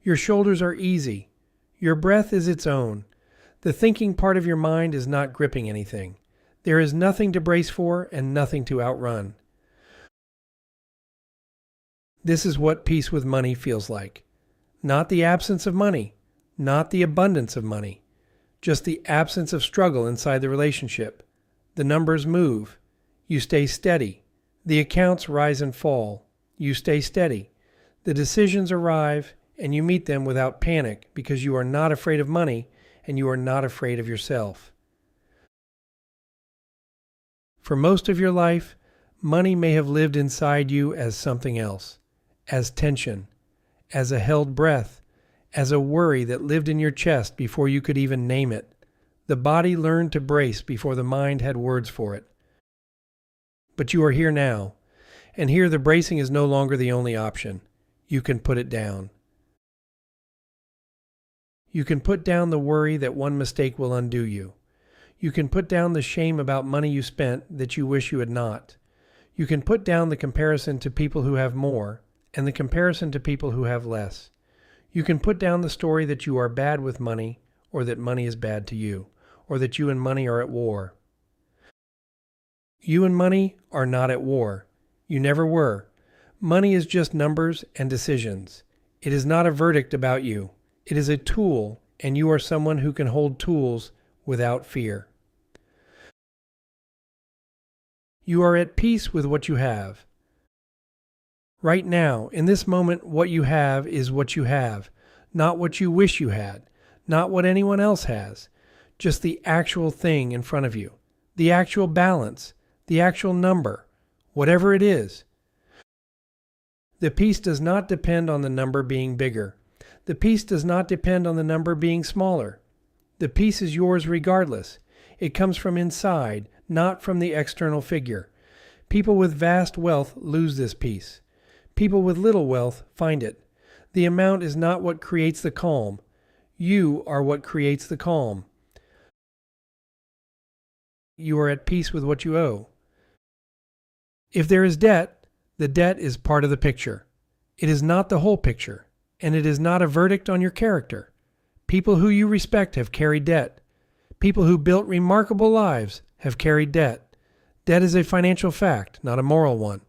Your shoulders are easy. Your breath is its own. The thinking part of your mind is not gripping anything. There is nothing to brace for and nothing to outrun. This is what peace with money feels like. Not the absence of money, not the abundance of money, just the absence of struggle inside the relationship. The numbers move. You stay steady. The accounts rise and fall. You stay steady. The decisions arrive, and you meet them without panic because you are not afraid of money and you are not afraid of yourself. For most of your life, money may have lived inside you as something else, as tension, as a held breath, as a worry that lived in your chest before you could even name it. The body learned to brace before the mind had words for it. But you are here now, and here the bracing is no longer the only option. You can put it down. You can put down the worry that one mistake will undo you. You can put down the shame about money you spent that you wish you had not. You can put down the comparison to people who have more and the comparison to people who have less. You can put down the story that you are bad with money, or that money is bad to you, or that you and money are at war. You and money are not at war. You never were. Money is just numbers and decisions. It is not a verdict about you. It is a tool, and you are someone who can hold tools without fear. You are at peace with what you have. Right now, in this moment, what you have is what you have, not what you wish you had, not what anyone else has, just the actual thing in front of you, the actual balance, the actual number, whatever it is. The peace does not depend on the number being bigger. The peace does not depend on the number being smaller. The peace is yours regardless. It comes from inside, not from the external figure. People with vast wealth lose this peace. People with little wealth find it. The amount is not what creates the calm. You are what creates the calm. You are at peace with what you owe. If there is debt, the debt is part of the picture. It is not the whole picture, and it is not a verdict on your character. People who you respect have carried debt. People who built remarkable lives have carried debt. Debt is a financial fact, not a moral one.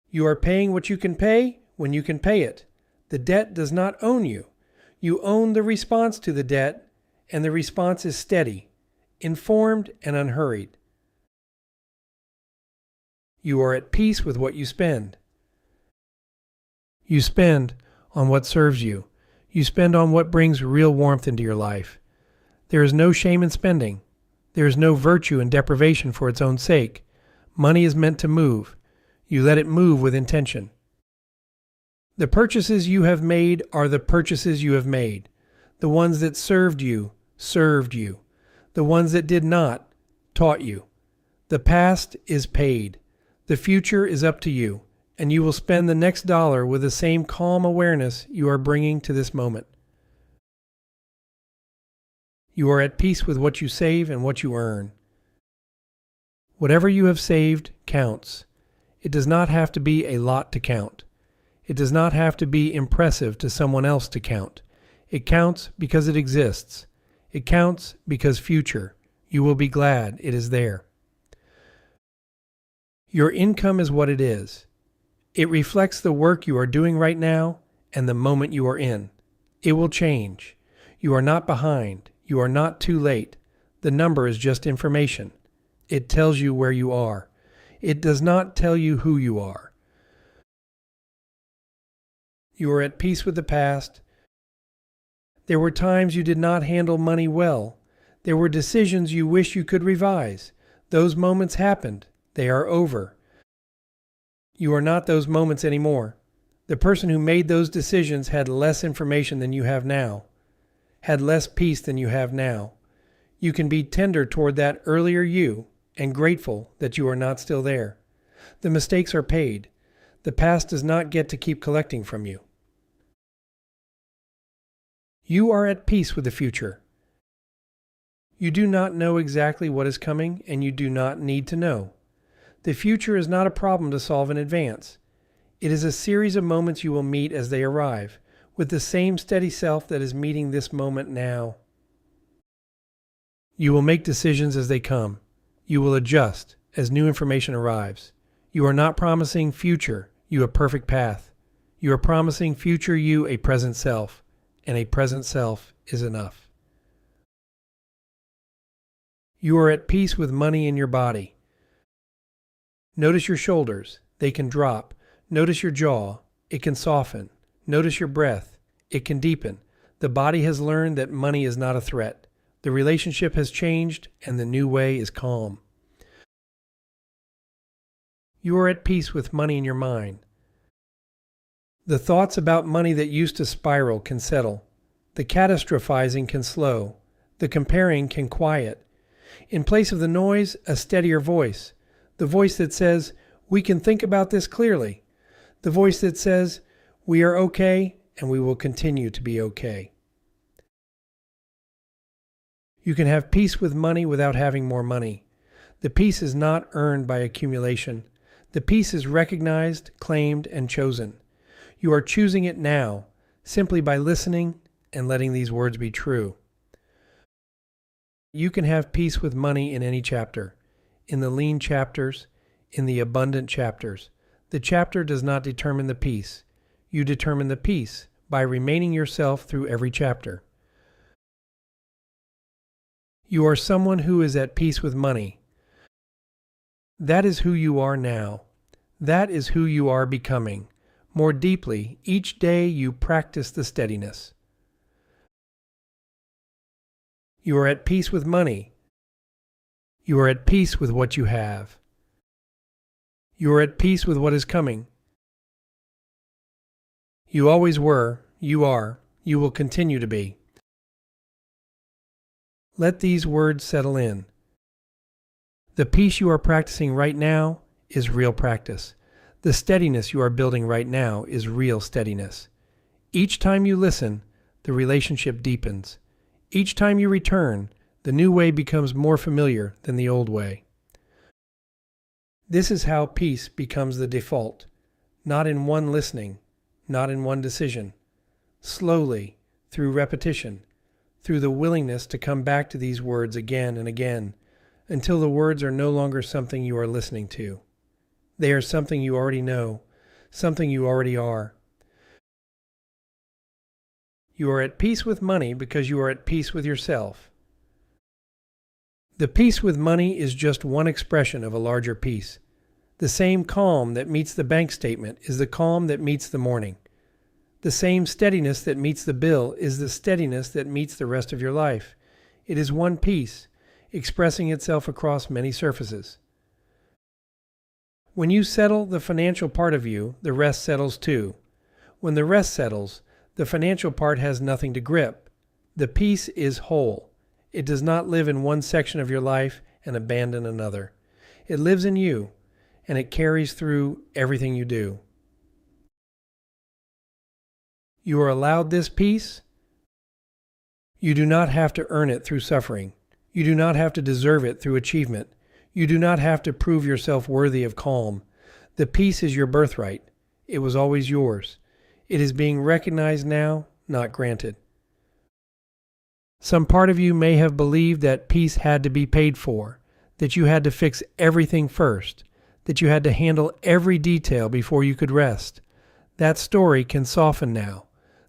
You are paying what you can pay when you can pay it. The debt does not own you. You own the response to the debt, and the response is steady, informed, and unhurried. You are at peace with what you spend. You spend on what serves you. You spend on what brings real warmth into your life. There is no shame in spending. There is no virtue in deprivation for its own sake. Money is meant to move. You let it move with intention. The purchases you have made are the purchases you have made. The ones that served you, served you. The ones that did not, taught you. The past is paid. The future is up to you, and you will spend the next dollar with the same calm awareness you are bringing to this moment. You are at peace with what you save and what you earn. Whatever you have saved counts. It does not have to be a lot to count. It does not have to be impressive to someone else to count. It counts because it exists. It counts because future. You will be glad it is there. Your income is what it is. It reflects the work you are doing right now and the moment you are in. It will change. You are not behind. You are not too late. The number is just information. It tells you where you are. It does not tell you who you are. You are at peace with the past. There were times you did not handle money well. There were decisions you wish you could revise. Those moments happened. They are over. You are not those moments anymore. The person who made those decisions had less information than you have now, had less peace than you have now. You can be tender toward that earlier you and grateful that you are not still there. The mistakes are paid. The past does not get to keep collecting from you. You are at peace with the future. You do not know exactly what is coming, and you do not need to know. The future is not a problem to solve in advance. It is a series of moments you will meet as they arrive. with the same steady self that is meeting this moment now. You will make decisions as they come. You will adjust as new information arrives. You are not promising future you a perfect path. You are promising future you a present self, and a present self is enough. You are at peace with money in your body. Notice your shoulders. They can drop. Notice your jaw. It can soften. Notice your breath. It can deepen. The body has learned that money is not a threat. The relationship has changed, and the new way is calm. You are at peace with money in your mind. The thoughts about money that used to spiral can settle. The catastrophizing can slow. The comparing can quiet. In place of the noise, a steadier voice. The voice that says, "We can think about this clearly." The voice that says, "We are okay, and we will continue to be okay." You can have peace with money without having more money. The peace is not earned by accumulation. The peace is recognized, claimed, and chosen. You are choosing it now, simply by listening and letting these words be true. You can have peace with money in any chapter. In the lean chapters, in the abundant chapters. The chapter does not determine the peace. You determine the peace by remaining yourself through every chapter. You are someone who is at peace with money. That is who you are now. That is who you are becoming. More deeply, each day you practice the steadiness. You are at peace with money. You are at peace with what you have. You are at peace with what is coming. You always were, you are, you will continue to be. Let these words settle in. The peace you are practicing right now is real practice. The steadiness you are building right now is real steadiness. Each time you listen, the relationship deepens. Each time you return, the new way becomes more familiar than the old way. This is how peace becomes the default, not in one listening, not in one decision. Slowly, through repetition, through the willingness to come back to these words again and again, until the words are no longer something you are listening to. They are something you already know, something you already are. You are at peace with money because you are at peace with yourself. The peace with money is just one expression of a larger peace. The same calm that meets the bank statement is the calm that meets the morning. The same steadiness that meets the bill is the steadiness that meets the rest of your life. It is one peace, expressing itself across many surfaces. When you settle the financial part of you, the rest settles too. When the rest settles, the financial part has nothing to grip. The peace is whole. It does not live in one section of your life and abandon another. It lives in you, and it carries through everything you do. You are allowed this peace. You do not have to earn it through suffering. You do not have to deserve it through achievement. You do not have to prove yourself worthy of calm. The peace is your birthright. It was always yours. It is being recognized now, not granted. Some part of you may have believed that peace had to be paid for, that you had to fix everything first, that you had to handle every detail before you could rest. That story can soften now.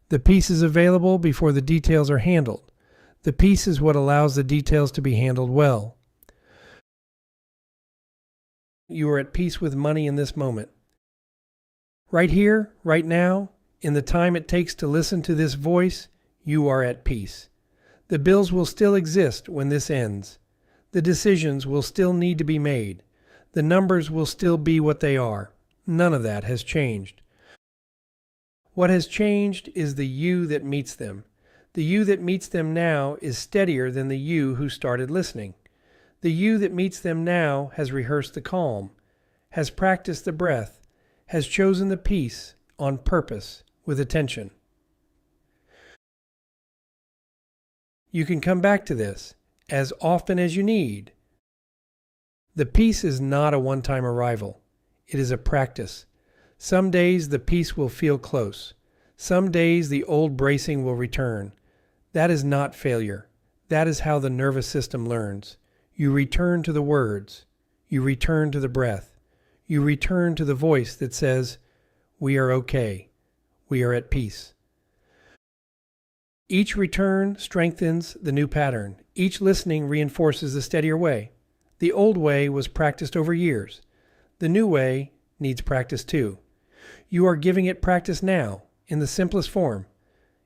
The peace is available before the details are handled. The peace is what allows the details to be handled well. You are at peace with money in this moment. Right here, right now, in the time it takes to listen to this voice, you are at peace. The bills will still exist when this ends. The decisions will still need to be made. The numbers will still be what they are. None of that has changed. What has changed is the you that meets them. The you that meets them now is steadier than the you who started listening. The you that meets them now has rehearsed the calm, has practiced the breath, has chosen the peace on purpose with attention. You can come back to this as often as you need. The peace is not a one-time arrival. It is a practice. Some days the peace will feel close. Some days the old bracing will return. That is not failure. That is how the nervous system learns. You return to the words. You return to the breath. You return to the voice that says, "We are okay. We are at peace." Each return strengthens the new pattern. Each listening reinforces the steadier way. The old way was practiced over years. The new way needs practice too. You are giving it practice now, in the simplest form.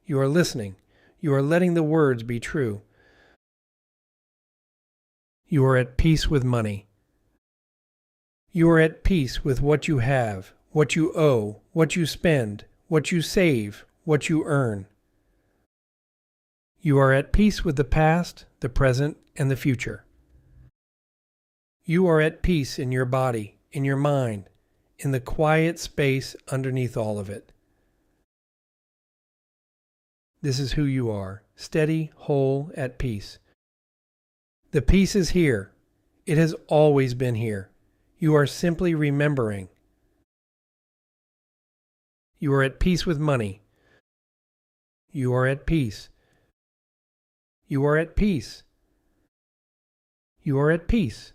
You are listening. You are letting the words be true. You are at peace with money. You are at peace with what you have, what you owe, what you spend, what you save, what you earn. You are at peace with the past, the present, and the future. You are at peace in your body, in your mind, in the quiet space underneath all of it. This is who you are, steady, whole, at peace. The peace is here. It has always been here. You are simply remembering. You are at peace with money. You are at peace. You are at peace. You are at peace.